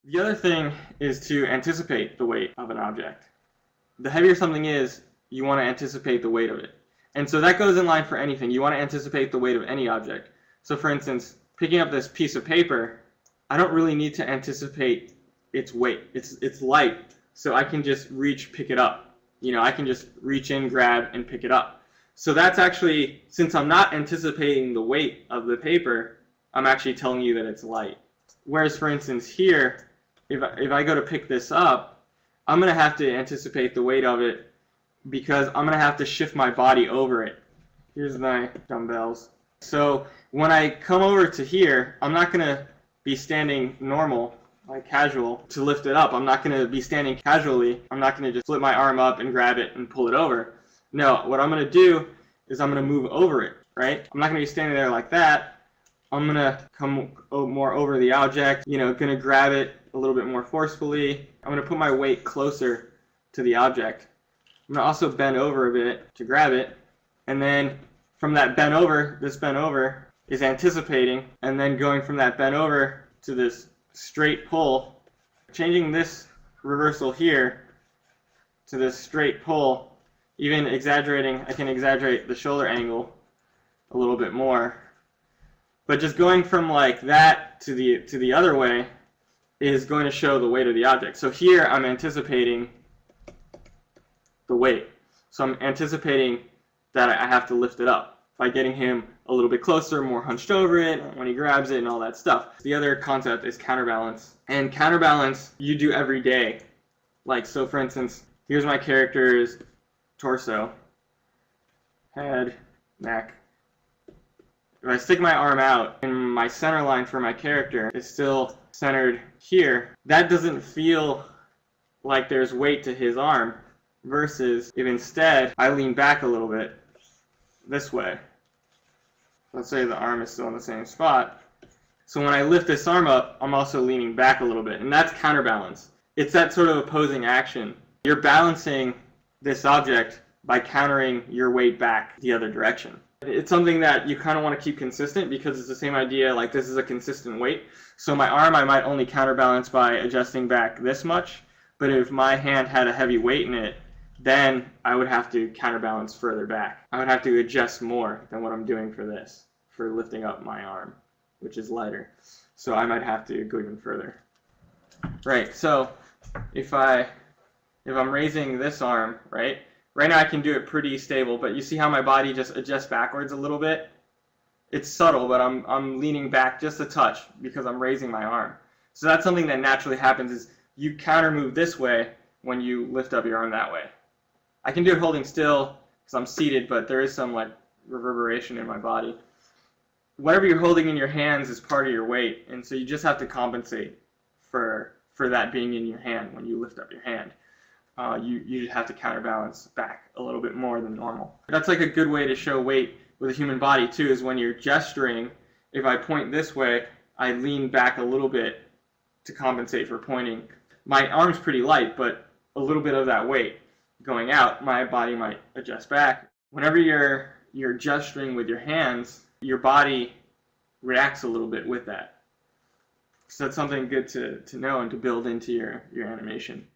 The other thing is to anticipate the weight of an object. The heavier something is, you want to anticipate the weight of it. And so that goes in line for anything. You want to anticipate the weight of any object. So for instance, picking up this piece of paper, I don't really need to anticipate its weight. It's light, so I can just pick it up. I can just reach in, grab, and pick it up. So that's actually, since I'm not anticipating the weight of the paper, I'm actually telling you that it's light. Whereas for instance here, if I go to pick this up, I'm going to have to anticipate the weight of it because I'm going to have to shift my body over it. Here's my dumbbells. So when I come over to here, I'm not going to be standing normal, like casual, to lift it up. I'm not going to be standing casually. I'm not going to just flip my arm up and grab it and pull it over. No, what I'm going to do is I'm going to move over it, right? I'm not going to be standing there like that. I'm going to come more over the object, going to grab it a little bit more forcefully. I'm going to put my weight closer to the object. I'm going to also bend over a bit to grab it. And then from that bend over, this bend over is anticipating, and then going from that bend over to this straight pull, changing this reversal here to this straight pull, even exaggerating, I can exaggerate the shoulder angle a little bit more. But just going from like that to the other way is going to show the weight of the object. So here I'm anticipating the weight. So I'm anticipating that I have to lift it up by getting him a little bit closer, more hunched over it when he grabs it and all that stuff. The other concept is counterbalance. And counterbalance you do every day. Like, so for instance, here's my character's torso, head, neck. If I stick my arm out and my center line for my character is still centered here, that doesn't feel like there's weight to his arm, versus if instead I lean back a little bit this way. Let's say the arm is still in the same spot. So when I lift this arm up, I'm also leaning back a little bit, and that's counterbalance. It's that sort of opposing action. You're balancing this object by countering your weight back the other direction. It's something that you kind of want to keep consistent because it's the same idea, like this is a consistent weight. So my arm I might only counterbalance by adjusting back this much, but if my hand had a heavy weight in it, then I would have to counterbalance further back. I would have to adjust more than what I'm doing for this, for lifting up my arm, which is lighter. So I might have to go even further. Right, so if I'm raising this arm, right now I can do it pretty stable, but you see how my body just adjusts backwards a little bit? It's subtle, but I'm leaning back just a touch because I'm raising my arm. So that's something that naturally happens, is you counter move this way when you lift up your arm that way. I can do it holding still because I'm seated, but there is some like reverberation in my body. Whatever you're holding in your hands is part of your weight, and so you just have to compensate for that being in your hand when you lift up your hand. You have to counterbalance back a little bit more than normal. That's like a good way to show weight with a human body too, is when you're gesturing, if I point this way, I lean back a little bit to compensate for pointing. My arm's pretty light, but a little bit of that weight going out, my body might adjust back. Whenever you're gesturing with your hands, your body reacts a little bit with that. So that's something good to know and to build into your animation.